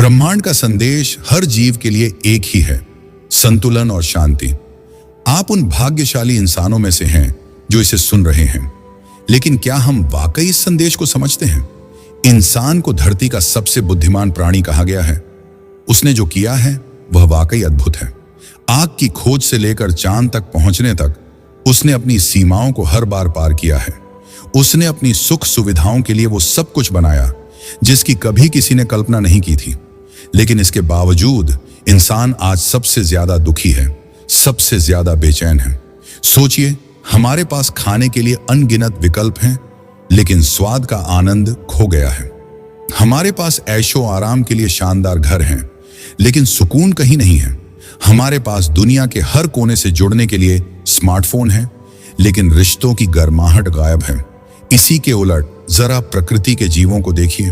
ब्रह्मांड का संदेश हर जीव के लिए एक ही है, संतुलन और शांति। आप उन भाग्यशाली इंसानों में से हैं जो इसे सुन रहे हैं, लेकिन क्या हम वाकई इस संदेश को समझते हैं? इंसान को धरती का सबसे बुद्धिमान प्राणी कहा गया है। उसने जो किया है वह वाकई अद्भुत है। आग की खोज से लेकर चांद तक पहुंचने तक उसने अपनी सीमाओं को हर बार पार किया है। उसने अपनी सुख सुविधाओं के लिए वो सब कुछ बनाया जिसकी कभी किसी ने कल्पना नहीं की थी। लेकिन इसके बावजूद इंसान आज सबसे ज्यादा दुखी है, सबसे ज्यादा बेचैन है। सोचिए, हमारे पास खाने के लिए अनगिनत विकल्प हैं, लेकिन स्वाद का आनंद खो गया है। हमारे पास ऐशो आराम के लिए शानदार घर हैं, लेकिन सुकून कहीं नहीं है। हमारे पास दुनिया के हर कोने से जुड़ने के लिए स्मार्टफोन है, लेकिन रिश्तों की गर्माहट गायब है। इसी के उलट जरा प्रकृति के जीवों को देखिए।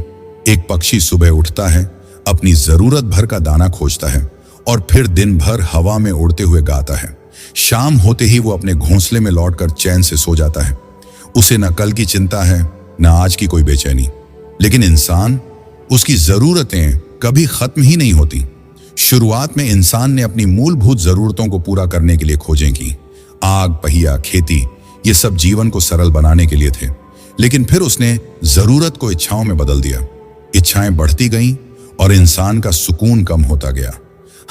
एक पक्षी सुबह उठता है, अपनी जरूरत भर का दाना खोजता है और फिर दिन भर हवा में उड़ते हुए गाता है। शाम होते ही वो अपने घोंसले में लौटकर चैन से सो जाता है। उसे न कल की चिंता है, न आज की कोई बेचैनी। लेकिन इंसान, उसकी जरूरतें कभी खत्म ही नहीं होती। शुरुआत में इंसान ने अपनी मूलभूत जरूरतों को पूरा करने के लिए खोजें की। आग, पहिया, खेती, ये सब जीवन को सरल बनाने के लिए थे। लेकिन फिर उसने जरूरत को इच्छाओं में बदल दिया। इच्छाएं बढ़ती गईं और इंसान का सुकून कम होता गया।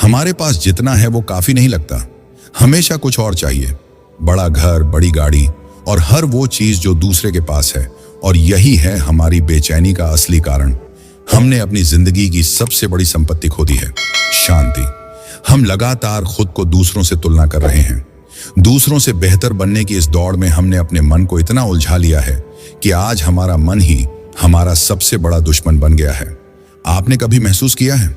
हमारे पास जितना है वो काफी नहीं लगता, हमेशा कुछ और चाहिए। बड़ा घर, बड़ी गाड़ी और हर वो चीज जो दूसरे के पास है। और यही है हमारी बेचैनी का असली कारण। हमने अपनी जिंदगी की सबसे बड़ी संपत्ति खो दी है, शांति। हम लगातार खुद को दूसरों से तुलना कर रहे हैं। दूसरों से बेहतर बनने की इस दौड़ में हमने अपने मन को इतना उलझा लिया है कि आज हमारा मन ही हमारा सबसे बड़ा दुश्मन बन गया है। आपने कभी महसूस किया है,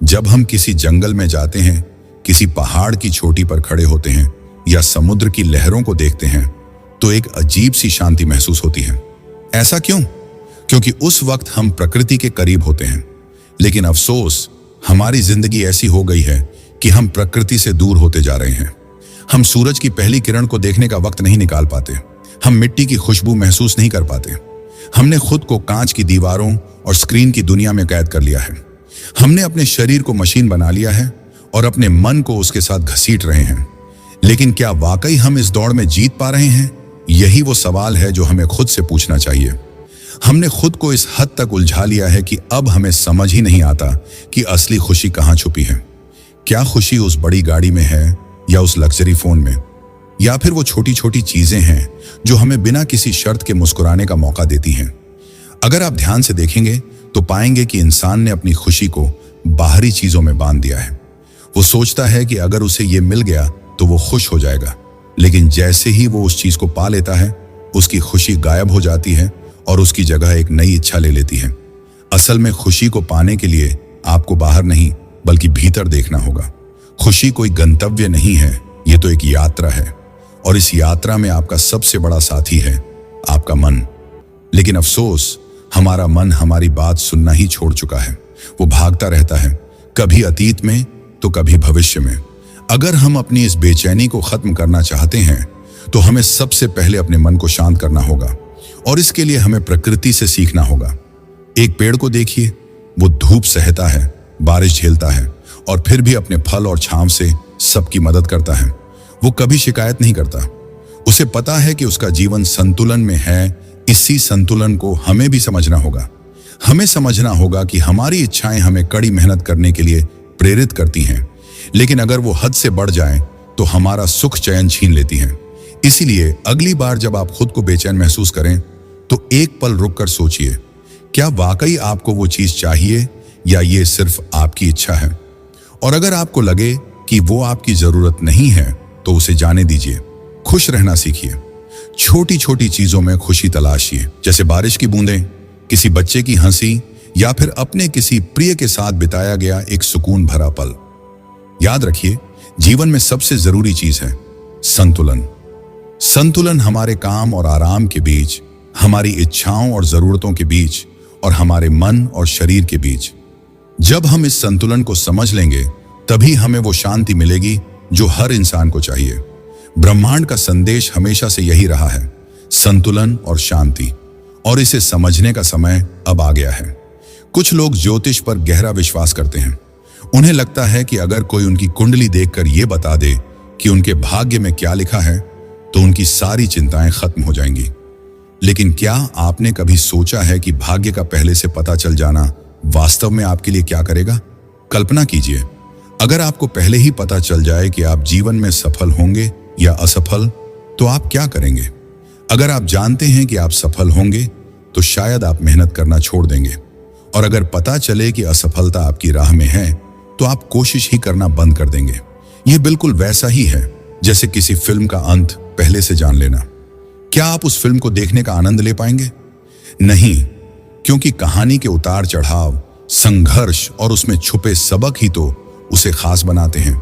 जब हम किसी जंगल में जाते हैं, किसी पहाड़ की चोटी पर खड़े होते हैं या समुद्र की लहरों को देखते हैं, तो एक अजीब सी शांति महसूस होती है। ऐसा क्यों? क्योंकि उस वक्त हम प्रकृति के करीब होते हैं। लेकिन अफसोस, हमारी जिंदगी ऐसी हो गई है कि हम प्रकृति से दूर होते जा रहे हैं। हम सूरज की पहली किरण को देखने का वक्त नहीं निकाल पाते। हम मिट्टी की खुशबू महसूस नहीं कर पाते। हमने खुद को कांच की दीवारों और स्क्रीन की दुनिया में कैद कर लिया है। हमने अपने शरीर को मशीन बना लिया है और अपने मन को उसके साथ घसीट रहे हैं। लेकिन क्या वाकई हम इस दौड़ में जीत पा रहे हैं? यही वो सवाल है जो हमें खुद से पूछना चाहिए। हमने खुद को इस हद तक उलझा लिया है कि अब हमें समझ ही नहीं आता कि असली खुशी कहाँ छुपी है। क्या खुशी उस बड़ी गाड़ी में है, या उस लग्जरी फोन में, या फिर वो छोटी छोटी चीजें हैं जो हमें बिना किसी शर्त के मुस्कुराने का मौका देती हैं? अगर आप ध्यान से देखेंगे तो पाएंगे कि इंसान ने अपनी खुशी को बाहरी चीजों में बांध दिया है। वो सोचता है कि अगर उसे ये मिल गया तो वो खुश हो जाएगा। लेकिन जैसे ही वो उस चीज को पा लेता है, उसकी खुशी गायब हो जाती है और उसकी जगह एक नई इच्छा ले लेती है। असल में खुशी को पाने के लिए आपको बाहर नहीं बल्कि भीतर देखना होगा। खुशी कोई गंतव्य नहीं है, ये तो एक यात्रा है। और इस यात्रा में आपका सबसे बड़ा साथी है आपका मन। लेकिन अफसोस, हमारा मन हमारी बात सुनना ही छोड़ चुका है। वो भागता रहता है, कभी अतीत में तो कभी भविष्य में। अगर हम अपनी इस बेचैनी को खत्म करना चाहते हैं तो हमें सबसे पहले अपने मन को शांत करना होगा। और इसके लिए हमें प्रकृति से सीखना होगा। एक पेड़ को देखिए, वो धूप सहता है, बारिश झेलता है और फिर भी अपने फल और छांव से सबकी मदद करता है। वो कभी शिकायत नहीं करता। उसे पता है कि उसका जीवन संतुलन में है। इसी संतुलन को हमें भी समझना होगा। हमें समझना होगा कि हमारी इच्छाएं हमें कड़ी मेहनत करने के लिए प्रेरित करती हैं, लेकिन अगर वो हद से बढ़ जाएं तो हमारा सुख चैन छीन लेती हैं। इसीलिए अगली बार जब आप खुद को बेचैन महसूस करें तो एक पल रुककर सोचिए, क्या वाकई आपको वो चीज चाहिए या ये सिर्फ आपकी इच्छा है? और अगर आपको लगे कि वो आपकी जरूरत नहीं है तो उसे जाने दीजिए। खुश रहना सीखिए। छोटी छोटी चीजों में खुशी तलाशिए, जैसे बारिश की बूंदें, किसी बच्चे की हंसी या फिर अपने किसी प्रिय के साथ बिताया गया एक सुकून भरा पल। याद रखिए, जीवन में सबसे जरूरी चीज है संतुलन। संतुलन हमारे काम और आराम के बीच, हमारी इच्छाओं और जरूरतों के बीच और हमारे मन और शरीर के बीच। जब हम इस संतुलन को समझ लेंगे तभी हमें वो शांति मिलेगी जो हर इंसान को चाहिए। ब्रह्मांड का संदेश हमेशा से यही रहा है, संतुलन और शांति। और इसे समझने का समय अब आ गया है। कुछ लोग ज्योतिष पर गहरा विश्वास करते हैं। उन्हें लगता है कि अगर कोई उनकी कुंडली देखकर यह बता दे कि उनके भाग्य में क्या लिखा है तो उनकी सारी चिंताएं खत्म हो जाएंगी। लेकिन क्या आपने कभी सोचा है कि भाग्य का पहले से पता चल जाना वास्तव में आपके लिए क्या करेगा? कल्पना कीजिए, अगर आपको पहले ही पता चल जाए कि आप जीवन में सफल होंगे या असफल, तो आप क्या करेंगे? अगर आप जानते हैं कि आप सफल होंगे तो शायद आप मेहनत करना छोड़ देंगे, और अगर पता चले कि असफलता आपकी राह में है तो आप कोशिश ही करना बंद कर देंगे। यह बिल्कुल वैसा ही है जैसे किसी फिल्म का अंत पहले से जान लेना। क्या आप उस फिल्म को देखने का आनंद ले पाएंगे? नहीं, क्योंकि कहानी के उतार चढ़ाव, संघर्ष और उसमें छुपे सबक ही तो उसे खास बनाते हैं।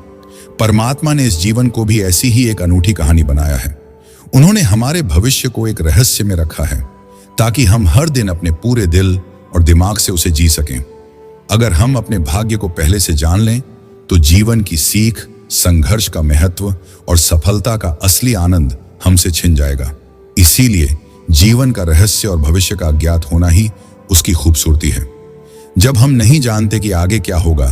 परमात्मा ने इस जीवन को भी ऐसी ही एक अनूठी कहानी बनाया है। उन्होंने हमारे भविष्य को एक रहस्य में रखा है ताकि हम हर दिन अपने पूरे दिल और दिमाग से उसे जी सकें। अगर हम अपने भाग्य को पहले से जान लें तो जीवन की सीख, संघर्ष का महत्व और सफलता का असली आनंद हमसे छिन जाएगा। इसीलिए जीवन का रहस्य और भविष्य का अज्ञात होना ही उसकी खूबसूरती है। जब हम नहीं जानते कि आगे क्या होगा,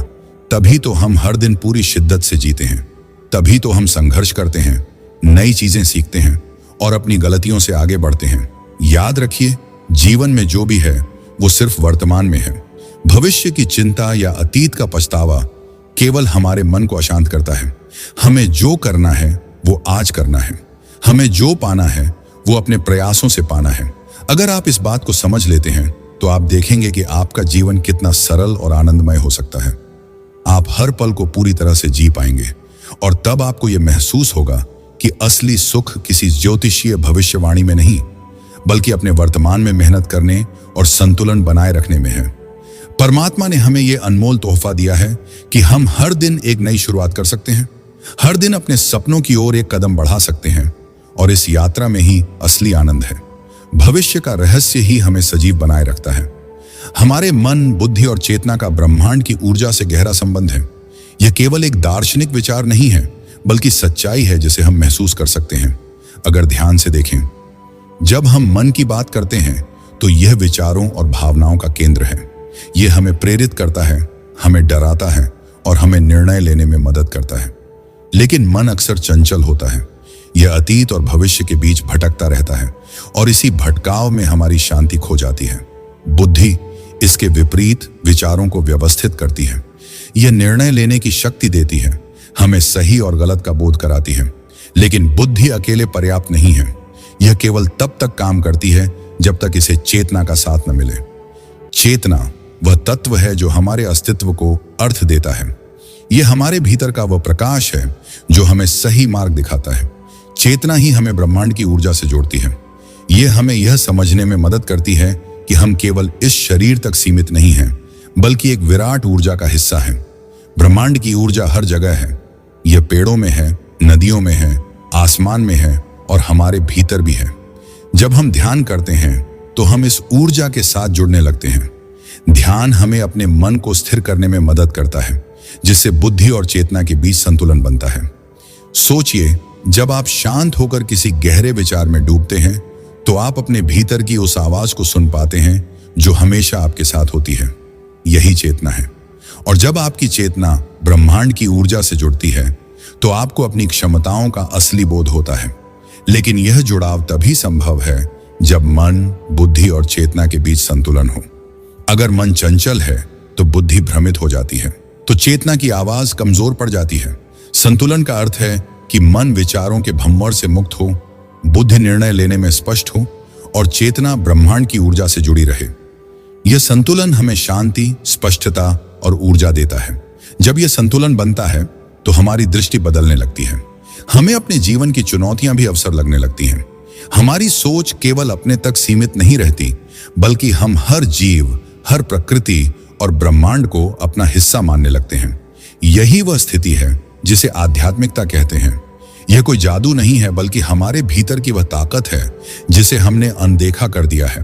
तभी तो हम हर दिन पूरी शिद्दत से जीते हैं। तभी तो हम संघर्ष करते हैं, नई चीजें सीखते हैं और अपनी गलतियों से आगे बढ़ते हैं। याद रखिए, जीवन में जो भी है वो सिर्फ वर्तमान में है। भविष्य की चिंता या अतीत का पछतावा केवल हमारे मन को अशांत करता है। हमें जो करना है वो आज करना है। हमें जो पाना है वो अपने प्रयासों से पाना है। अगर आप इस बात को समझ लेते हैं तो आप देखेंगे कि आपका जीवन कितना सरल और आनंदमय हो सकता है। आप हर पल को पूरी तरह से जी पाएंगे और तब आपको यह महसूस होगा कि असली सुख किसी ज्योतिषीय भविष्यवाणी में नहीं, बल्कि अपने वर्तमान में मेहनत करने और संतुलन बनाए रखने में है। परमात्मा ने हमें यह अनमोल तोहफा दिया है कि हम हर दिन एक नई शुरुआत कर सकते हैं, हर दिन अपने सपनों की ओर एक कदम बढ़ा सकते हैं, और इस यात्रा में ही असली आनंद है। भविष्य का रहस्य ही हमें सजीव बनाए रखता है। हमारे मन, बुद्धि और चेतना का ब्रह्मांड की ऊर्जा से गहरा संबंध है। यह केवल एक दार्शनिक विचार नहीं है, बल्कि सच्चाई है जिसे हम महसूस कर सकते हैं अगर ध्यान से देखें। जब हम मन की बात करते हैं तो यह विचारों और भावनाओं का केंद्र है। यह हमें प्रेरित करता है, हमें डराता है और हमें निर्णय लेने में मदद करता है। लेकिन मन अक्सर चंचल होता है। यह अतीत और भविष्य के बीच भटकता रहता है और इसी भटकाव में हमारी शांति खो जाती है। बुद्धि इसके विपरीत विचारों को व्यवस्थित करती है। यह निर्णय लेने की शक्ति देती है, हमें सही और गलत का बोध कराती है। लेकिन बुद्धि अकेले पर्याप्त नहीं है। यह केवल तब तक काम करती है जब तक इसे चेतना का साथ न मिले। चेतना वह तत्व है जो हमारे अस्तित्व को अर्थ देता है। यह हमारे भीतर का वह प्रकाश है जो हमें सही मार्ग दिखाता है। चेतना ही हमें ब्रह्मांड की ऊर्जा से जोड़ती है। यह हमें यह समझने में मदद करती है कि हम केवल इस शरीर तक सीमित नहीं हैं, बल्कि एक विराट ऊर्जा का हिस्सा हैं। ब्रह्मांड की ऊर्जा हर जगह है। यह पेड़ों में है, नदियों में है, आसमान में है और हमारे भीतर भी है। जब हम ध्यान करते हैं तो हम इस ऊर्जा के साथ जुड़ने लगते हैं। ध्यान हमें अपने मन को स्थिर करने में मदद करता है, जिससे बुद्धि और चेतना के बीच संतुलन बनता है। सोचिए, जब आप शांत होकर किसी गहरे विचार में डूबते हैं तो आप अपने भीतर की उस आवाज को सुन पाते हैं जो हमेशा आपके साथ होती है। यही चेतना है। और जब आपकी चेतना ब्रह्मांड की ऊर्जा से जुड़ती है तो आपको अपनी क्षमताओं का असली बोध होता है। लेकिन यह जुड़ाव तभी संभव है जब मन, बुद्धि और चेतना के बीच संतुलन हो। अगर मन चंचल है तो बुद्धि भ्रमित हो जाती है, तो चेतना की आवाज कमजोर पड़ जाती है। संतुलन का अर्थ है कि मन विचारों के भंवर से मुक्त हो, बुद्धि निर्णय लेने में स्पष्ट हो और चेतना ब्रह्मांड की ऊर्जा से जुड़ी रहे। यह संतुलन हमें शांति, स्पष्टता और ऊर्जा देता है। जब यह संतुलन बनता है तो हमारी दृष्टि बदलने लगती है। हमें अपने जीवन की चुनौतियां भी अवसर लगने लगती हैं। हमारी सोच केवल अपने तक सीमित नहीं रहती, बल्कि हम हर जीव, हर प्रकृति और ब्रह्मांड को अपना हिस्सा मानने लगते हैं। यही वह स्थिति है जिसे आध्यात्मिकता कहते हैं। यह कोई जादू नहीं है, बल्कि हमारे भीतर की वह ताकत है जिसे हमने अनदेखा कर दिया है।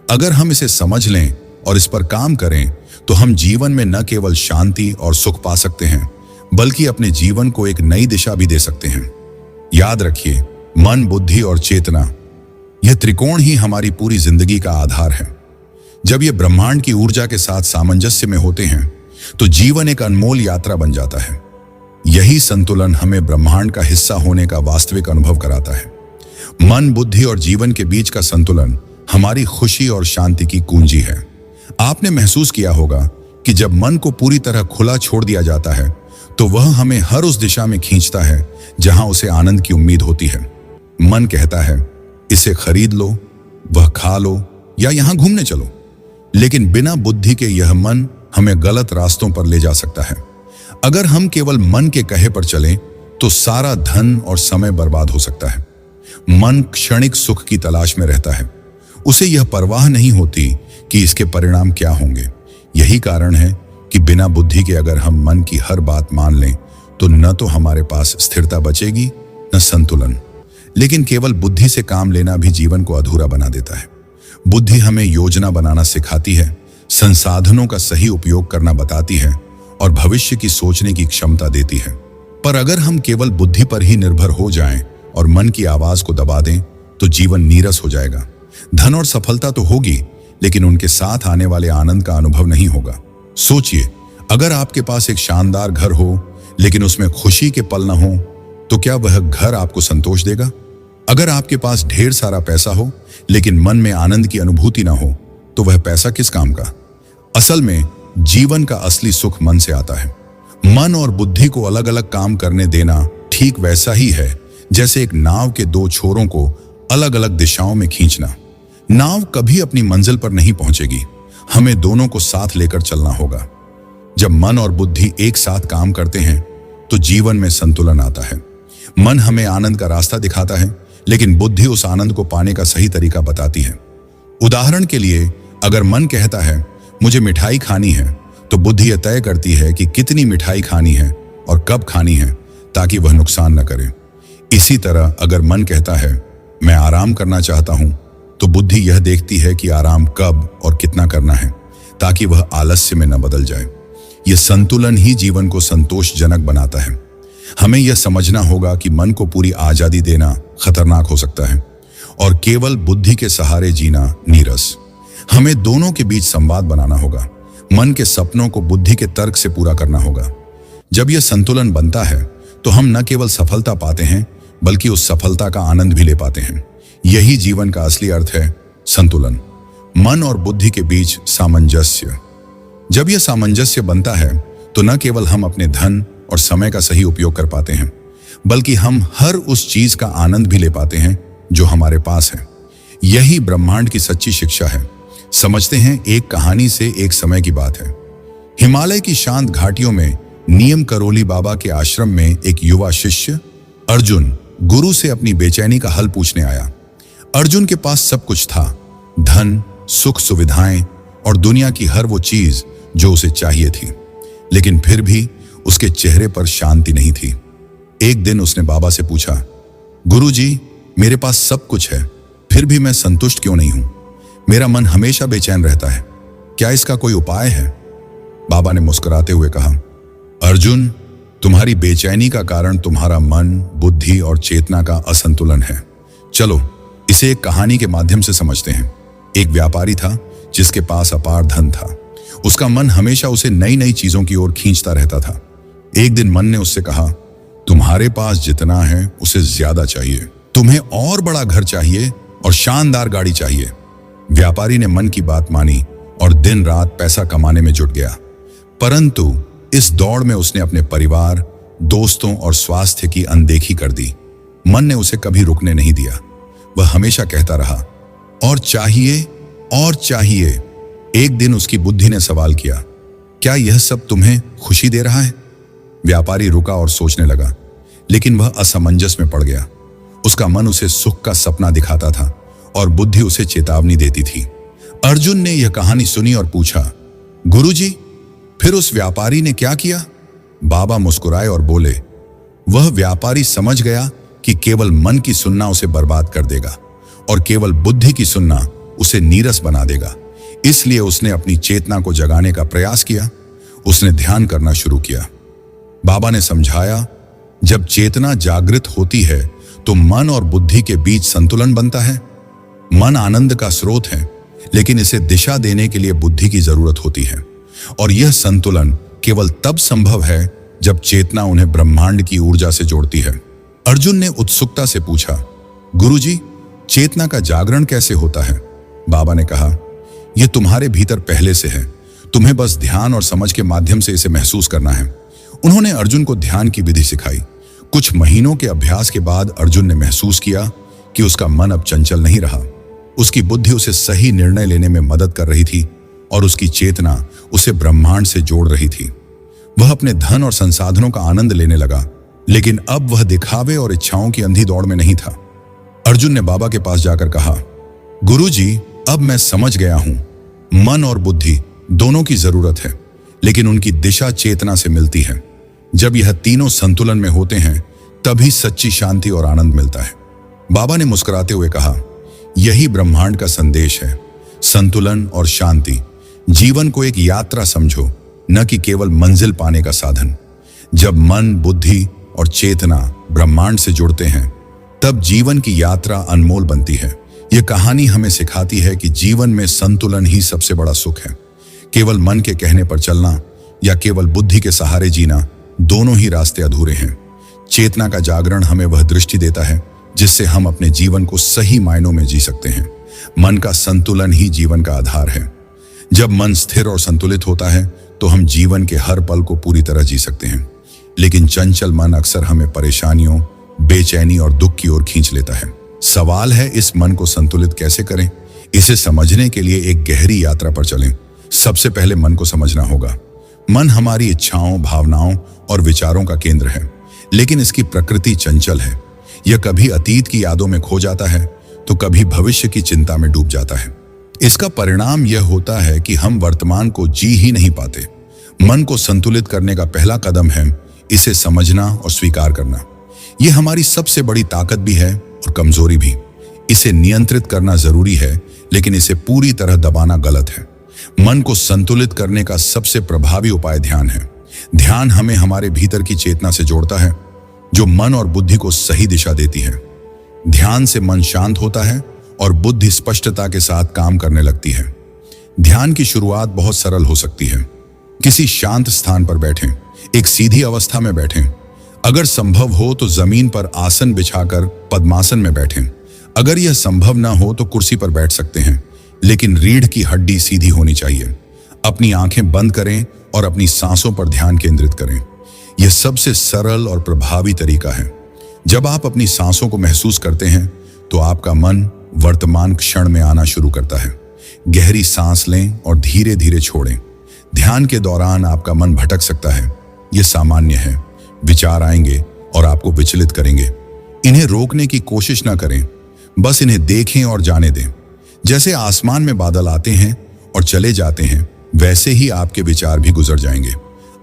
अगर हम इसे समझ लें और इस पर काम करें तो हम जीवन में न केवल शांति और सुख पा सकते हैं, बल्कि अपने जीवन को एक नई दिशा भी दे सकते हैं। याद रखिए, मन, बुद्धि और चेतना, यह त्रिकोण ही हमारी पूरी जिंदगी का आधार है। जब ये ब्रह्मांड की ऊर्जा के साथ सामंजस्य में होते हैं तो जीवन एक अनमोल यात्रा बन जाता है। यही संतुलन हमें ब्रह्मांड का हिस्सा होने का वास्तविक अनुभव कराता है। मन, बुद्धि और जीवन के बीच का संतुलन हमारी खुशी और शांति की कुंजी है। आपने महसूस किया होगा कि जब मन को पूरी तरह खुला छोड़ दिया जाता है तो वह हमें हर उस दिशा में खींचता है जहां उसे आनंद की उम्मीद होती है। मन कहता है, इसे खरीद लो, वह खा लो या यहां घूमने चलो, लेकिन बिना बुद्धि के यह मन हमें गलत रास्तों पर ले जा सकता है। अगर हम केवल मन के कहे पर चलें तो सारा धन और समय बर्बाद हो सकता है। मन क्षणिक सुख की तलाश में रहता है, उसे यह परवाह नहीं होती कि इसके परिणाम क्या होंगे। यही कारण है कि बिना बुद्धि के अगर हम मन की हर बात मान लें तो न तो हमारे पास स्थिरता बचेगी न संतुलन। लेकिन केवल बुद्धि से काम लेना भी जीवन को अधूरा बना देता है। बुद्धि हमें योजना बनाना सिखाती है, संसाधनों का सही उपयोग करना बताती है और भविष्य की सोचने की क्षमता देती है। पर अगर हम केवल बुद्धि पर ही निर्भर हो जाएं और मन की आवाज को दबा दें तो जीवन नीरस हो जाएगा। धन और सफलता तो होगी, लेकिन उनके साथ आने वाले आनंद का अनुभव नहीं होगा। सोचिए, अगर आपके पास एक शानदार घर हो लेकिन उसमें खुशी के पल न हो तो क्या वह घर आपको संतोष देगा? अगर आपके पास ढेर सारा पैसा हो लेकिन मन में आनंद की अनुभूति ना हो तो वह पैसा किस काम का? असल में जीवन का असली सुख मन से आता है। मन और बुद्धि को अलग अलग काम करने देना ठीक वैसा ही है जैसे एक नाव के दो छोरों को अलग अलग दिशाओं में खींचना। नाव कभी अपनी मंजिल पर नहीं पहुंचेगी, हमें दोनों को साथ लेकर चलना होगा। जब मन और बुद्धि एक साथ काम करते हैं तो जीवन में संतुलन आता है। मन हमें आनंद का रास्ता दिखाता है, लेकिन बुद्धि उस आनंद को पाने का सही तरीका बताती है। उदाहरण के लिए, अगर मन कहता है मुझे मिठाई खानी है तो बुद्धि यह तय करती है कि कितनी मिठाई खानी है और कब खानी है ताकि वह नुकसान न करे। इसी तरह अगर मन कहता है मैं आराम करना चाहता हूं तो बुद्धि यह देखती है कि आराम कब और कितना करना है ताकि वह आलस्य में न बदल जाए। यह संतुलन ही जीवन को संतोषजनक बनाता है। हमें यह समझना होगा कि मन को पूरी आजादी देना खतरनाक हो सकता है और केवल बुद्धि के सहारे जीना नीरस। हमें दोनों के बीच संवाद बनाना होगा। मन के सपनों को बुद्धि के तर्क से पूरा करना होगा। जब यह संतुलन बनता है तो हम न केवल सफलता पाते हैं बल्कि उस सफलता का आनंद भी ले पाते हैं। यही जीवन का असली अर्थ है, संतुलन। मन और बुद्धि के बीच सामंजस्य। जब यह सामंजस्य बनता है तो न केवल हम अपने धन और समय का सही उपयोग कर पाते हैं बल्कि हम हर उस चीज का आनंद भी ले पाते हैं जो हमारे पास है। यही ब्रह्मांड की सच्ची शिक्षा है। समझते हैं, एक कहानी से एक समय की बात है। हिमालय की शांत घाटियों में नियम करोली बाबा के आश्रम में एक युवा शिष्य अर्जुन गुरु से अपनी बेचैनी का हल पूछने आया। अर्जुन के पास सब कुछ था, धन, सुख, सुविधाएं और दुनिया की हर वो चीज जो उसे चाहिए थी, लेकिन फिर भी उसके चेहरे पर शांति नहीं थी। एक दिन उसने बाबा से पूछा, गुरुजी, मेरे पास सब कुछ है, फिर भी मैं संतुष्ट क्यों नहीं हूं? मेरा मन हमेशा बेचैन रहता है, क्या इसका कोई उपाय है? बाबा ने मुस्कुराते हुए कहा, अर्जुन, तुम्हारी बेचैनी का कारण तुम्हारा मन, बुद्धि और चेतना का असंतुलन है। चलो इसे एक कहानी के माध्यम से समझते हैं। एक व्यापारी था जिसके पास अपार धन था। उसका मन हमेशा उसे नई नई चीजों की ओर खींचता रहता था। एक दिन मन ने उससे कहा, तुम्हारे पास जितना है उसे ज्यादा चाहिए, तुम्हें और बड़ा घर चाहिए और शानदार गाड़ी चाहिए। व्यापारी ने मन की बात मानी और दिन रात पैसा कमाने में जुट गया। परंतु इस दौड़ में उसने अपने परिवार, दोस्तों और स्वास्थ्य की अनदेखी कर दी। मन ने उसे कभी रुकने नहीं दिया। वह हमेशा कहता रहा, और चाहिए और चाहिए। एक दिन उसकी बुद्धि ने सवाल किया, क्या यह सब तुम्हें खुशी दे रहा है? व्यापारी रुका और सोचने लगा, लेकिन वह असमंजस में पड़ गया। उसका मन उसे सुख का सपना दिखाता था और बुद्धि उसे चेतावनी देती थी। अर्जुन ने यह कहानी सुनी और पूछा, गुरुजी, फिर उस व्यापारी ने क्या किया? बाबा मुस्कुराए और बोले, वह व्यापारी समझ गया कि केवल मन की सुनना उसे बर्बाद कर देगा और केवल बुद्धि की सुनना उसे नीरस बना देगा। इसलिए उसने अपनी चेतना को जगाने का प्रयास किया। उसने ध्यान करना शुरू किया। बाबा ने समझाया, जब चेतना जागृत होती है तो मन और बुद्धि के बीच संतुलन बनता है। मन आनंद का स्रोत है, लेकिन इसे दिशा देने के लिए बुद्धि की जरूरत होती है। और यह संतुलन केवल तब संभव है जब चेतना उन्हें ब्रह्मांड की ऊर्जा से जोड़ती है। अर्जुन ने उत्सुकता से पूछा, गुरुजी, चेतना का जागरण कैसे होता है? बाबा ने कहा, यह तुम्हारे भीतर पहले से है, तुम्हें बस ध्यान और समझ के माध्यम से इसे महसूस करना है। उन्होंने अर्जुन को ध्यान की विधि सिखाई। कुछ महीनों के अभ्यास के बाद अर्जुन ने महसूस किया कि उसका मन अब चंचल नहीं रहा। उसकी बुद्धि उसे सही निर्णय लेने में मदद कर रही थी और उसकी चेतना उसे ब्रह्मांड से जोड़ रही थी। वह अपने धन और संसाधनों का आनंद लेने लगा, लेकिन अब वह दिखावे और इच्छाओं की अंधी दौड़ में नहीं था। अर्जुन ने बाबा के पास जाकर कहा, गुरुजी, अब मैं समझ गया हूं, मन और बुद्धि दोनों की जरूरत है, लेकिन उनकी दिशा चेतना से मिलती है। जब यह तीनों संतुलन में होते हैं तभी सच्ची शांति और आनंद मिलता है। बाबा ने मुस्कुराते हुए कहा, यही ब्रह्मांड का संदेश है, संतुलन और शांति। जीवन को एक यात्रा समझो, न कि केवल मंजिल पाने का साधन। जब मन, बुद्धि और चेतना ब्रह्मांड से जुड़ते हैं तब जीवन की यात्रा अनमोल बनती है। यह कहानी हमें सिखाती है कि जीवन में संतुलन ही सबसे बड़ा सुख है। केवल मन के कहने पर चलना या केवल बुद्धि के सहारे जीना, दोनों ही रास्ते अधूरे हैं। चेतना का जागरण हमें वह दृष्टि देता है जिससे हम अपने जीवन को सही मायनों में जी सकते हैं। मन का संतुलन ही जीवन का आधार है। जब मन स्थिर और संतुलित होता है तो हम जीवन के हर पल को पूरी तरह जी सकते हैं, लेकिन चंचल मन अक्सर हमें परेशानियों, बेचैनी और दुख की ओर खींच लेता है। सवाल है, इस मन को संतुलित कैसे करें? इसे समझने के लिए एक गहरी यात्रा पर चलें। सबसे पहले मन को समझना होगा। मन हमारी इच्छाओं, भावनाओं और विचारों का केंद्र है, लेकिन इसकी प्रकृति चंचल है। यह कभी अतीत की यादों में खो जाता है तो कभी भविष्य की चिंता में डूब जाता है। इसका परिणाम यह होता है कि हम वर्तमान को जी ही नहीं पाते। मन को संतुलित करने का पहला कदम है इसे समझना और स्वीकार करना। यह हमारी सबसे बड़ी ताकत भी है और कमजोरी भी। इसे नियंत्रित करना जरूरी है, लेकिन इसे पूरी तरह दबाना गलत है। मन को संतुलित करने का सबसे प्रभावी उपाय ध्यान है। ध्यान हमें हमारे भीतर की चेतना से जोड़ता है, जो मन और बुद्धि को सही दिशा देती है। ध्यान से मन शांत होता है और बुद्धि स्पष्टता के साथ काम करने लगती है। ध्यान की शुरुआत बहुत सरल हो सकती है। किसी शांत स्थान पर बैठें, एक सीधी अवस्था में बैठें। अगर संभव हो तो जमीन पर आसन बिछाकर पद्मासन में बैठें। अगर यह संभव ना हो तो कुर्सी पर बैठ सकते हैं, लेकिन रीढ़ की हड्डी सीधी होनी चाहिए। अपनी आंखें बंद करें और अपनी सांसों पर ध्यान केंद्रित करें। यह सबसे सरल और प्रभावी तरीका है। जब आप अपनी सांसों को महसूस करते हैं तो आपका मन वर्तमान क्षण में आना शुरू करता है। गहरी सांस लें और धीरे धीरे छोड़ें। ध्यान के दौरान आपका मन भटक सकता है, यह सामान्य है। विचार आएंगे और आपको विचलित करेंगे। इन्हें रोकने की कोशिश ना करें, बस इन्हें देखें और जाने दें। जैसे आसमान में बादल आते हैं और चले जाते हैं, वैसे ही आपके विचार भी गुजर जाएंगे।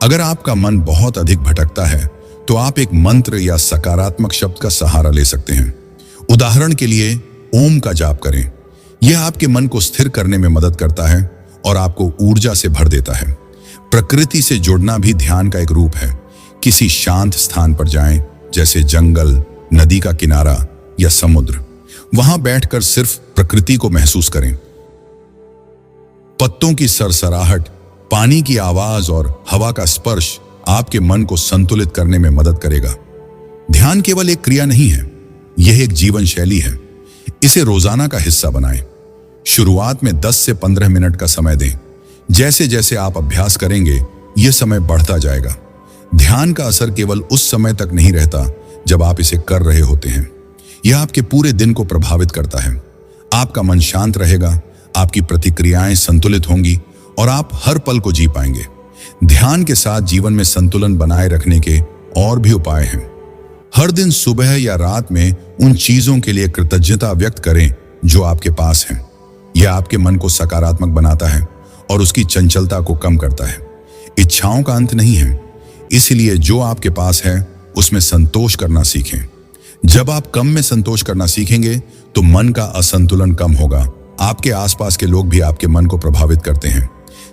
अगर आपका मन बहुत अधिक भटकता है तो आप एक मंत्र या सकारात्मक शब्द का सहारा ले सकते हैं। उदाहरण के लिए, ओम का जाप करें। यह आपके मन को स्थिर करने में मदद करता है और आपको ऊर्जा से भर देता है। प्रकृति से जुड़ना भी ध्यान का एक रूप है। किसी शांत स्थान पर जाएं, जैसे जंगल, नदी का किनारा या समुद्र। वहां बैठकर सिर्फ प्रकृति को महसूस करें। पत्तों की सरसराहट, पानी की आवाज और हवा का स्पर्श आपके मन को संतुलित करने में मदद करेगा। ध्यान केवल एक क्रिया नहीं है, यह एक जीवन शैली है। इसे रोजाना का हिस्सा बनाएं। शुरुआत में 10 से 15 मिनट का समय दें। जैसे जैसे आप अभ्यास करेंगे, यह समय बढ़ता जाएगा। ध्यान का असर केवल उस समय तक नहीं रहता जब आप इसे कर रहे होते हैं। यह आपके पूरे दिन को प्रभावित करता है। आपका मन शांत रहेगा, आपकी प्रतिक्रियाएं संतुलित होंगी और आप हर पल को जी पाएंगे। ध्यान के साथ जीवन में संतुलन बनाए रखने के और भी उपाय हैं। हर दिन सुबह या रात में उन चीजों के लिए कृतज्ञता व्यक्त करें जो आपके पास हैं। यह आपके मन को सकारात्मक बनाता है और उसकी चंचलता को कम करता है। इच्छाओं का अंत नहीं है, इसलिए जो आपके पास है उसमें संतोष करना सीखें। जब आप कम में संतोष करना सीखेंगे तो मन का असंतुलन कम होगा। आपके आसपास के लोग भी आपके मन को प्रभावित करते हैं।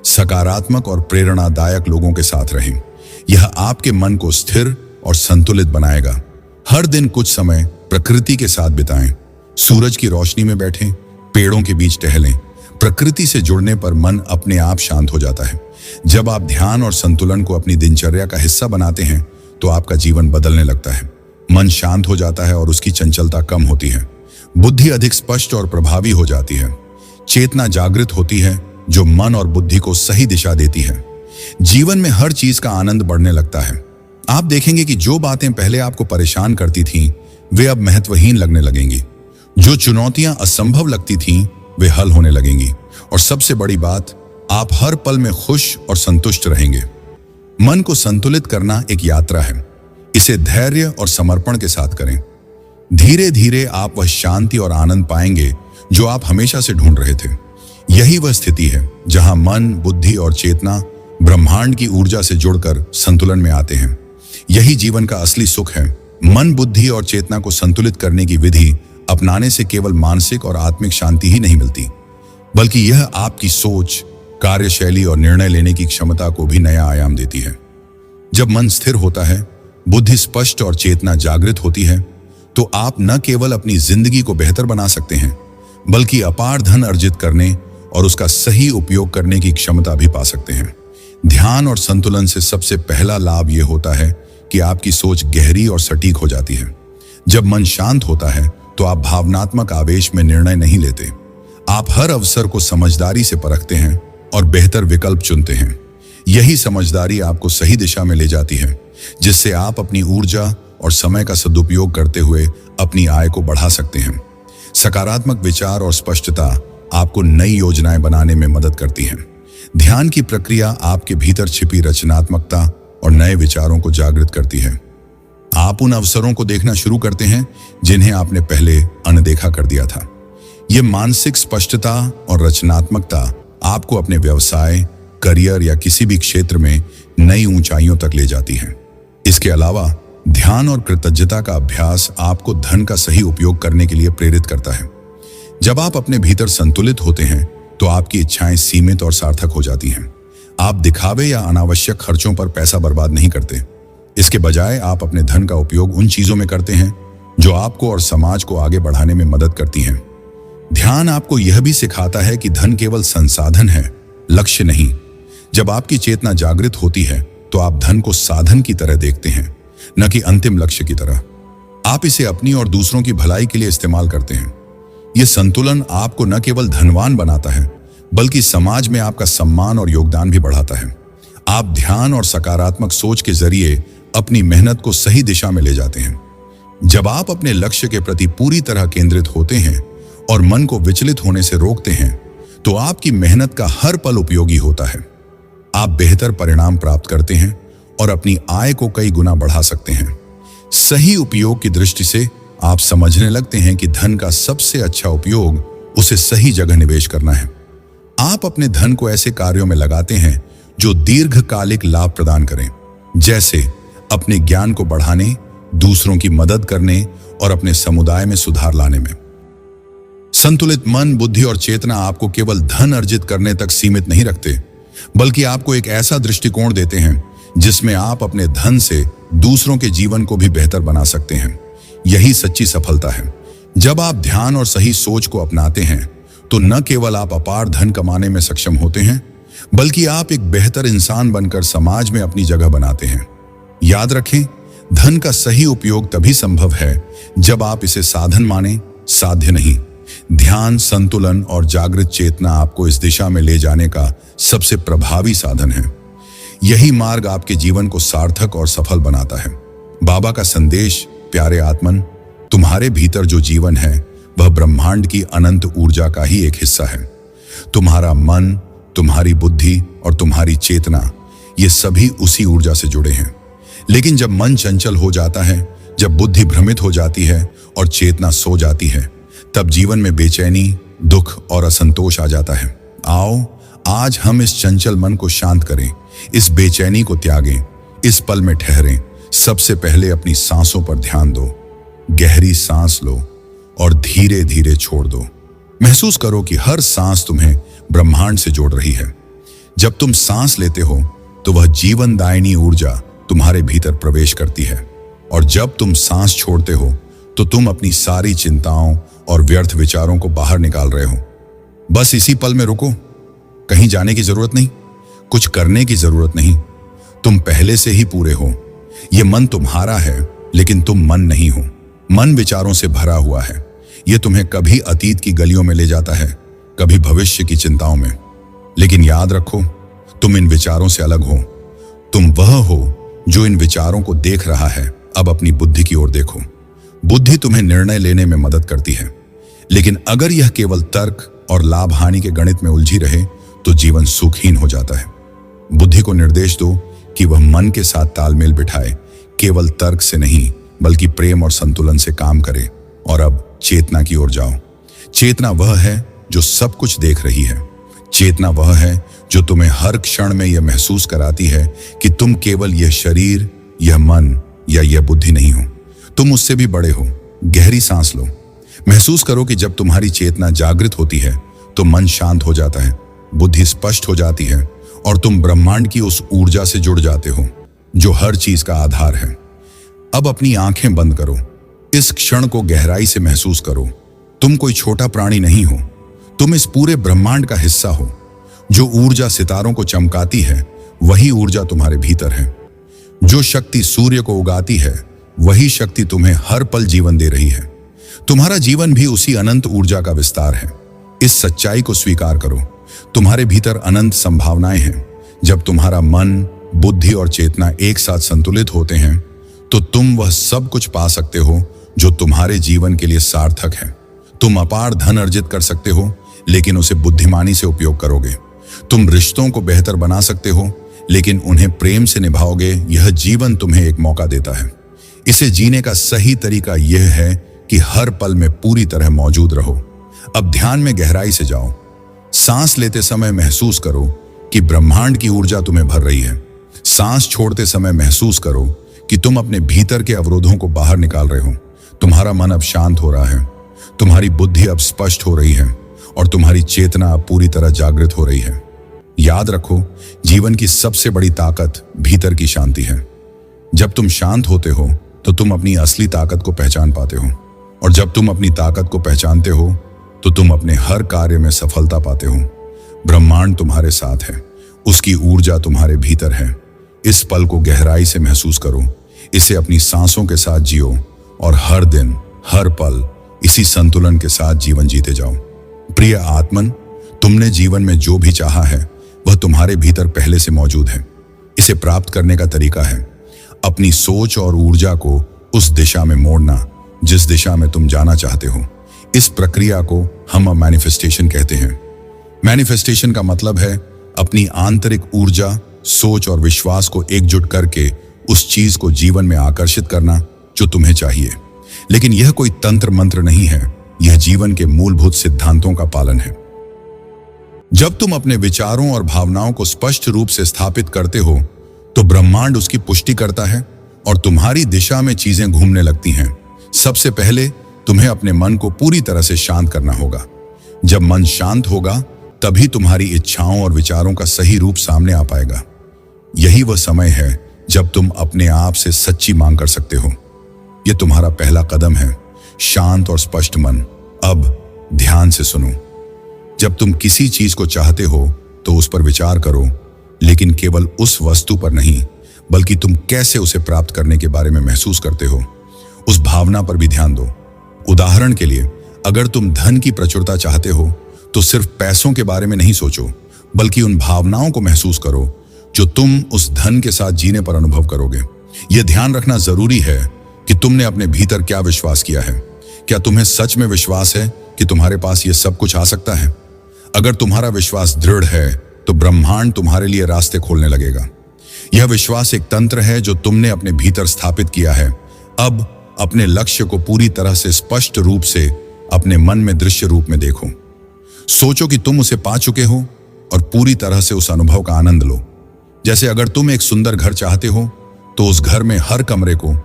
सकारात्मक और प्रेरणादायक लोगों के साथ रहें। यह आपके मन को स्थिर और संतुलित बनाएगा। हर दिन कुछ समय प्रकृति के साथ बिताएं। सूरज की रोशनी में बैठें, पेड़ों के बीच टहलें, प्रकृति से जुड़ने पर मन अपने आप शांत हो जाता है। जब आप ध्यान और संतुलन को अपनी दिनचर्या का हिस्सा बनाते हैं तो आपका जीवन बदलने लगता है। मन शांत हो जाता है और उसकी चंचलता कम होती है। बुद्धि अधिक स्पष्ट और प्रभावी हो जाती है। चेतना जागृत होती है जो मन और बुद्धि को सही दिशा देती है। जीवन में हर चीज का आनंद बढ़ने लगता है। आप देखेंगे कि जो बातें पहले आपको परेशान करती थीं, वे अब महत्वहीन लगने लगेंगी। जो चुनौतियां असंभव लगती थीं, वे हल होने लगेंगी। और सबसे बड़ी बात, आप हर पल में खुश और संतुष्ट रहेंगे। मन को संतुलित करना एक यात्रा है। इसे धैर्य और समर्पण के साथ करें। धीरे धीरे आप वह शांति और आनंद पाएंगे जो आप हमेशा से ढूंढ रहे थे। यही वह स्थिति है जहां मन, बुद्धि और चेतना ब्रह्मांड की ऊर्जा से जुड़कर संतुलन में आते हैं। यही जीवन का असली सुख है। मन, बुद्धि और चेतना को संतुलित करने की विधि अपनाने से केवल मानसिक और आत्मिक शांति ही नहीं मिलती, बल्कि यह आपकी सोच, कार्यशैली और निर्णय लेने की क्षमता को भी नया आयाम देती है। जब मन स्थिर होता है, बुद्धि स्पष्ट और चेतना जागृत होती है, तो आप न केवल अपनी जिंदगी को बेहतर बना सकते हैं, बल्कि अपार धन अर्जित करने और उसका सही उपयोग करने की क्षमता भी पा सकते हैं। ध्यान और संतुलन से सबसे पहला लाभ यह होता है कि आपकी सोच गहरी और सटीक हो जाती है। जब मन शांत होता है तो आप भावनात्मक आवेश में निर्णय नहीं लेते। आप हर अवसर को समझदारी से परखते हैं और बेहतर विकल्प चुनते हैं। यही समझदारी आपको सही दिशा में ले जाती है, जिससे आप अपनी ऊर्जा और समय का सदुपयोग करते हुए अपनी आय को बढ़ा सकते हैं। सकारात्मक विचार और स्पष्टता आपको नई योजनाएं बनाने में मदद करती हैं। ध्यान की प्रक्रिया आपके भीतर छिपी रचनात्मकता और नए विचारों को जागृत करती है। आप उन अवसरों को देखना शुरू करते हैं जिन्हें आपने पहले अनदेखा कर दिया था। यह मानसिक स्पष्टता और रचनात्मकता आपको अपने व्यवसाय, करियर या किसी भी क्षेत्र में नई ऊंचाइयों तक ले जाती है। इसके अलावा ध्यान और कृतज्ञता का अभ्यास आपको धन का सही उपयोग करने के लिए प्रेरित करता है। जब आप अपने भीतर संतुलित होते हैं तो आपकी इच्छाएं सीमित और सार्थक हो जाती हैं। आप दिखावे या अनावश्यक खर्चों पर पैसा बर्बाद नहीं करते। इसके बजाय आप अपने धन का उपयोग उन चीजों में करते हैं जो आपको और समाज को आगे बढ़ाने में मदद करती हैं। ध्यान आपको यह भी सिखाता है कि धन केवल संसाधन है, लक्ष्य नहीं। जब आपकी चेतना जागृत होती है तो आप धन को साधन की तरह देखते हैं, न कि अंतिम लक्ष्य की तरह। आप इसे अपनी और दूसरों की भलाई के लिए इस्तेमाल करते हैं। यह संतुलन आपको न केवल धनवान बनाता है, बल्कि समाज में आपका सम्मान और योगदान भी बढ़ाता है। आप ध्यान और सकारात्मक सोच के जरिए अपनी मेहनत को सही दिशा में ले जाते हैं। जब आप अपने लक्ष्य के प्रति पूरी तरह केंद्रित होते हैं और मन को विचलित होने से रोकते हैं, तो आपकी मेहनत का हर पल उपयोगी होता है। आप बेहतर परिणाम प्राप्त करते हैं और अपनी आय को कई गुना बढ़ा सकते हैं। सही उपयोग की दृष्टि से आप समझने लगते हैं कि धन का सबसे अच्छा उपयोग उसे सही जगह निवेश करना है। आप अपने धन को ऐसे कार्यों में लगाते हैं जो दीर्घकालिक लाभ प्रदान करें, जैसे अपने ज्ञान को बढ़ाने, दूसरों की मदद करने और अपने समुदाय में सुधार लाने में। संतुलित मन, बुद्धि और चेतना आपको केवल धन अर्जित करने तक सीमित नहीं रखते, बल्कि आपको एक ऐसा दृष्टिकोण देते हैं जिसमें आप अपने धन से दूसरों के जीवन को भी बेहतर बना सकते हैं। यही सच्ची सफलता है। जब आप ध्यान और सही सोच को अपनाते हैं तो न केवल आप अपार धन कमाने में सक्षम होते हैं, बल्कि आप एक बेहतर इंसान बनकर समाज में अपनी जगह बनाते हैं। याद रखें, धन का सही उपयोग तभी संभव है जब आप इसे साधन माने, साध्य नहीं। ध्यान, संतुलन और जागृत चेतना आपको इस दिशा में ले जाने का सबसे प्रभावी साधन है। यही मार्ग आपके जीवन को सार्थक और सफल बनाता है। बाबा का संदेश, प्यारे आत्मन, तुम्हारे भीतर जो जीवन है वह ब्रह्मांड की अनंत ऊर्जा का ही एक हिस्सा है। तुम्हारा मन, तुम्हारी बुद्धि और तुम्हारी चेतना, ये सभी उसी ऊर्जा से जुड़े हैं। लेकिन जब मन चंचल हो जाता है, जब बुद्धि भ्रमित हो जाती है और चेतना सो जाती है, तब जीवन में बेचैनी, दुख और असंतोष आ जाता है। आओ आज हम इस चंचल मन को शांत करें, इस बेचैनी को त्यागें, इस पल में ठहरें। सबसे पहले अपनी सांसों पर ध्यान दो। गहरी सांस लो और धीरे धीरे छोड़ दो। महसूस करो कि हर सांस तुम्हें ब्रह्मांड से जोड़ रही है। जब तुम सांस लेते हो तो वह जीवनदायिनी ऊर्जा तुम्हारे भीतर प्रवेश करती है, और जब तुम सांस छोड़ते हो तो तुम अपनी सारी चिंताओं और व्यर्थ विचारों को बाहर निकाल रहे हो। बस इसी पल में रुको। कहीं जाने की जरूरत नहीं, कुछ करने की जरूरत नहीं। तुम पहले से ही पूरे हो। यह मन तुम्हारा है, लेकिन तुम मन नहीं हो। मन विचारों से भरा हुआ है। यह तुम्हें कभी अतीत की गलियों में ले जाता है, कभी भविष्य की चिंताओं में। लेकिन याद रखो, तुम इन विचारों से अलग हो। तुम वह हो जो इन विचारों को देख रहा है। अब अपनी बुद्धि की ओर देखो। बुद्धि तुम्हें निर्णय लेने में मदद करती है, लेकिन अगर यह केवल तर्क और लाभ हानि के गणित में उलझी रहे तो जीवन सुखहीन हो जाता है। बुद्धि को निर्देश दो कि वह मन के साथ तालमेल बिठाए, केवल तर्क से नहीं बल्कि प्रेम और संतुलन से काम करे। और अब चेतना की ओर जाओ। चेतना वह है जो सब कुछ देख रही है। चेतना वह है जो तुम्हें हर क्षण में यह महसूस कराती है कि तुम केवल यह शरीर, यह मन या यह बुद्धि नहीं हो, तुम उससे भी बड़े हो। गहरी सांस लो। महसूस करो कि जब तुम्हारी चेतना जागृत होती है तो मन शांत हो जाता है, बुद्धि स्पष्ट हो जाती है और तुम ब्रह्मांड की उस ऊर्जा से जुड़ जाते हो जो हर चीज का आधार है। अब अपनी आंखें बंद करो। इस क्षण को गहराई से महसूस करो। तुम कोई छोटा प्राणी नहीं हो, तुम इस पूरे ब्रह्मांड का हिस्सा हो। जो ऊर्जा सितारों को चमकाती है वही ऊर्जा तुम्हारे भीतर है। जो शक्ति सूर्य को उगाती है वही शक्ति तुम्हें हर पल जीवन दे रही है। तुम्हारा जीवन भी उसी अनंत ऊर्जा का विस्तार है। इस सच्चाई को स्वीकार करो। तुम्हारे भीतर अनंत संभावनाएं हैं। जब तुम्हारा मन, बुद्धि और चेतना एक साथ संतुलित होते हैं तो तुम वह सब कुछ पा सकते हो जो तुम्हारे जीवन के लिए सार्थक है। तुम अपार धन अर्जित कर सकते हो, लेकिन उसे बुद्धिमानी से उपयोग करोगे। तुम रिश्तों को बेहतर बना सकते हो, लेकिन उन्हें प्रेम से निभाओगे। यह जीवन तुम्हें एक मौका देता है। इसे जीने का सही तरीका यह है कि हर पल में पूरी तरह मौजूद रहो। अब ध्यान में गहराई से जाओ। सांस लेते समय महसूस करो कि ब्रह्मांड की ऊर्जा तुम्हें भर रही है। सांस छोड़ते समय महसूस करो कि तुम अपने भीतर के अवरोधों को बाहर निकाल रहे हो। तुम्हारा मन अब शांत हो रहा है, तुम्हारी बुद्धि अब स्पष्ट हो रही है और तुम्हारी चेतना अब पूरी तरह जागृत हो रही है। याद रखो, जीवन की सबसे बड़ी ताकत भीतर की शांति है। जब तुम शांत होते हो तो तुम अपनी असली ताकत को पहचान पाते हो, और जब तुम अपनी ताकत को पहचानते हो तो तुम अपने हर कार्य में सफलता पाते हो। ब्रह्मांड तुम्हारे साथ है, उसकी ऊर्जा तुम्हारे भीतर है। इस पल को गहराई से महसूस करो। इसे अपनी सांसों के साथ जियो और हर दिन, हर पल इसी संतुलन के साथ जीवन जीते जाओ। प्रिय आत्मन, तुमने जीवन में जो भी चाहा है वह तुम्हारे भीतर पहले से मौजूद है। इसे प्राप्त करने का तरीका है अपनी सोच और ऊर्जा को उस दिशा में मोड़ना जिस दिशा में तुम जाना चाहते हो। इस प्रक्रिया को हम मैनिफेस्टेशन कहते हैं। मैनिफेस्टेशन का मतलब है अपनी आंतरिक ऊर्जा, सोच और विश्वास को एकजुट करके उस चीज को जीवन में आकर्षित करना जो तुम्हें चाहिए। लेकिन यह कोई तंत्र मंत्र नहीं है, यह जीवन के मूलभूत सिद्धांतों का पालन है। जब तुम अपने विचारों और भावनाओं को स्पष्ट रूप से स्थापित करते हो तो ब्रह्मांड उसकी पुष्टि करता है और तुम्हारी दिशा में चीजें घूमने लगती हैं। सबसे पहले तुम्हें अपने मन को पूरी तरह से शांत करना होगा। जब मन शांत होगा तभी तुम्हारी इच्छाओं और विचारों का सही रूप सामने आ पाएगा। यही वह समय है जब तुम अपने आप से सच्ची मांग कर सकते हो। यह तुम्हारा पहला कदम है, शांत और स्पष्ट मन। अब ध्यान से सुनो। जब तुम किसी चीज को चाहते हो तो उस पर विचार करो, लेकिन केवल उस वस्तु पर नहीं, बल्कि तुम कैसे उसे प्राप्त करने के बारे में महसूस करते हो, उस भावना पर भी ध्यान दो। उदाहरण के लिए, अगर तुम धन की प्रचुरता चाहते हो तो सिर्फ पैसों के बारे में नहीं सोचो, बल्कि उन भावनाओं को महसूस करो जो तुम उस धन के साथ जीने पर अनुभव करोगे। यह ध्यान रखना जरूरी है कि तुमने अपने भीतर क्या विश्वास किया है। क्या तुम्हें सच में विश्वास है कि तुम्हारे पास यह सब कुछ आ सकता है? अगर तुम्हारा विश्वास दृढ़ है तो ब्रह्मांड तुम्हारे लिए रास्ते खोलने लगेगा। यह विश्वास एक तंत्र है जो तुमने अपने भीतर स्थापित किया है। अब अपने लक्ष्य को पूरी तरह से स्पष्ट रूप से अपने मन में दृश्य रूप में देखो। सोचो कि तुम उसे पा चुके हो और पूरी तरह से उस अनुभव का आनंद लो। जैसे अगर तुम एक सुंदर घर चाहते हो तो उस घर में हर कमरे को,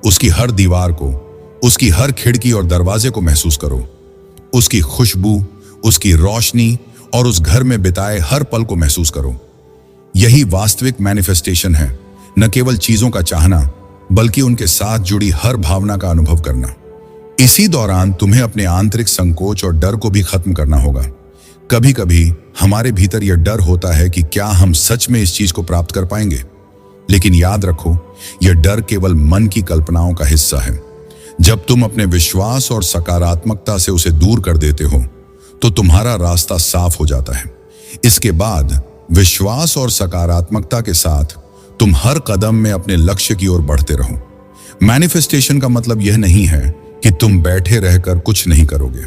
उसकी हर दीवार को, उसकी हर खिड़की और दरवाजे को महसूस करो। उसकी खुशबू, उसकी रोशनी और उस घर में बिताए हर पल को महसूस करो। यही वास्तविक मैनिफेस्टेशन है, न केवल चीजों का चाहना बल्कि उनके साथ जुड़ी हर भावना का अनुभव करना। इसी दौरान तुम्हें अपने आंतरिक संकोच और डर को भी खत्म करना होगा। कभी कभी हमारे भीतर यह डर होता है कि क्या हम सच में इस चीज को प्राप्त कर पाएंगे। लेकिन याद रखो, यह डर केवल मन की कल्पनाओं का हिस्सा है। जब तुम अपने विश्वास और सकारात्मकता से उसे दूर कर देते हो तो तुम्हारा रास्ता साफ हो जाता है। इसके बाद विश्वास और सकारात्मकता के साथ तुम हर कदम में अपने लक्ष्य की ओर बढ़ते रहो। मैनिफेस्टेशन का मतलब यह नहीं है कि तुम बैठे रहकर कुछ नहीं करोगे।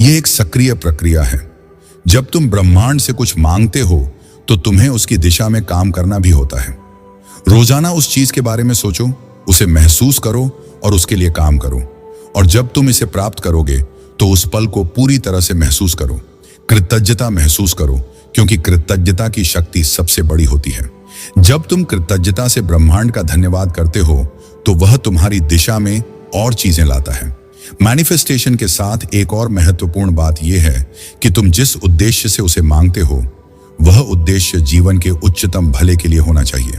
यह एक सक्रिय प्रक्रिया है। जब तुम ब्रह्मांड से कुछ मांगते हो तो तुम्हें उसकी दिशा में काम करना भी होता है। रोजाना उस चीज के बारे में सोचो, उसे महसूस करो और उसके लिए काम करो। और जब तुम इसे प्राप्त करोगे तो उस पल को पूरी तरह से महसूस करो। कृतज्ञता महसूस करो, क्योंकि कृतज्ञता की शक्ति सबसे बड़ी होती है। जब तुम कृतज्ञता से ब्रह्मांड का धन्यवाद करते हो तो वह तुम्हारी दिशा में और चीजें लाता है। मैनिफेस्टेशन के साथ एक और महत्वपूर्ण बात यह है कि तुम जिस उद्देश्य से उसे मांगते हो वह उद्देश्य जीवन के उच्चतम भले के लिए होना चाहिए।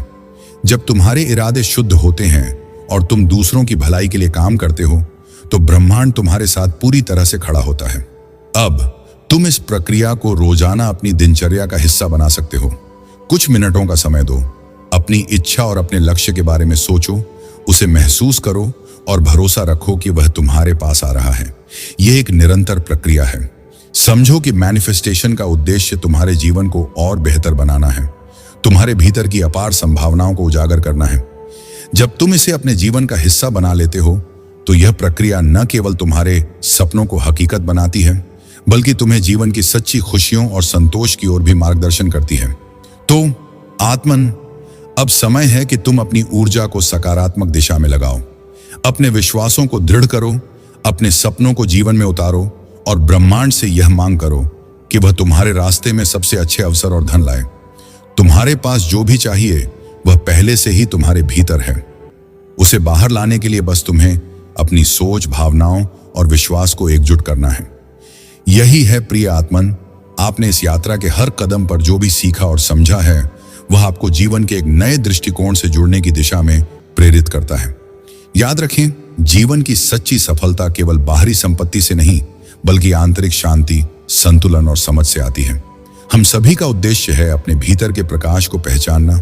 जब तुम्हारे इरादे शुद्ध होते हैं और तुम दूसरों की भलाई के लिए काम करते हो तो ब्रह्मांड तुम्हारे साथ पूरी तरह से खड़ा होता है। अब तुम इस प्रक्रिया को रोजाना अपनी दिनचर्या का हिस्सा बना सकते हो। कुछ मिनटों का समय दो, अपनी इच्छा और अपने लक्ष्य के बारे में सोचो, उसे महसूस करो और भरोसा रखो कि वह तुम्हारे पास आ रहा है। यह एक निरंतर प्रक्रिया है। समझो कि मैनिफेस्टेशन का उद्देश्य तुम्हारे जीवन को और बेहतर बनाना है, तुम्हारे भीतर की अपार संभावनाओं को उजागर करना है। जब तुम इसे अपने जीवन का हिस्सा बना लेते हो तो यह प्रक्रिया न केवल तुम्हारे सपनों को हकीकत बनाती है बल्कि तुम्हें जीवन की सच्ची खुशियों और संतोष की ओर भी मार्गदर्शन करती है। तो आत्मन, अब समय है कि तुम अपनी ऊर्जा को सकारात्मक दिशा में लगाओ। अपने विश्वासों को दृढ़ करो, अपने सपनों को जीवन में उतारो और ब्रह्मांड से यह मांग करो कि वह तुम्हारे रास्ते में सबसे अच्छे अवसर और धन लाए। तुम्हारे पास जो भी चाहिए वह पहले से ही तुम्हारे भीतर है। उसे बाहर लाने के लिए बस तुम्हें अपनी सोच, भावनाओं और विश्वास को एकजुट करना है। यही है प्रिय आत्मन, आपने इस यात्रा के हर कदम पर जो भी सीखा और समझा है वह आपको जीवन के एक नए दृष्टिकोण से जुड़ने की दिशा में प्रेरित करता है। याद रखें, जीवन की सच्ची सफलता केवल बाहरी संपत्ति से नहीं बल्कि आंतरिक शांति, संतुलन और समझ से आती है। हम सभी का उद्देश्य है अपने भीतर के प्रकाश को पहचानना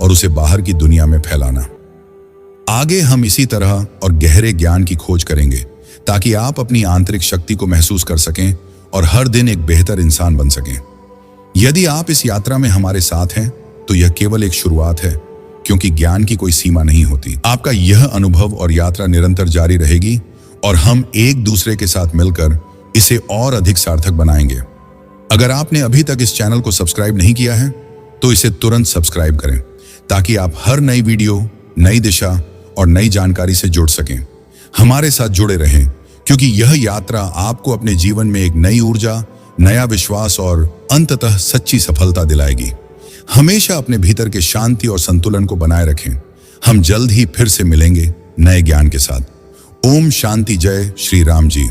और उसे बाहर की दुनिया में फैलाना। आगे हम इसी तरह और गहरे ज्ञान की खोज करेंगे ताकि आप अपनी आंतरिक शक्ति को महसूस कर सकें और हर दिन एक बेहतर इंसान बन सकें। यदि आप इस यात्रा में हमारे साथ हैं तो यह केवल एक शुरुआत है, क्योंकि ज्ञान की कोई सीमा नहीं होती। आपका यह अनुभव और यात्रा निरंतर जारी रहेगी और हम एक दूसरे के साथ मिलकर इसे और अधिक सार्थक बनाएंगे। अगर आपने अभी तक इस चैनल को सब्सक्राइब नहीं किया है तो इसे तुरंत सब्सक्राइब करें ताकि आप हर नई वीडियो, नई दिशा और नई जानकारी से जुड़ सकें। हमारे साथ जुड़े रहें, क्योंकि यह यात्रा आपको अपने जीवन में एक नई ऊर्जा, नया विश्वास और अंततः सच्ची सफलता दिलाएगी। हमेशा अपने भीतर के शांति और संतुलन को बनाए रखें। हम जल्द ही फिर से मिलेंगे नए ज्ञान के साथ। ओम शांति। जय श्री राम जी।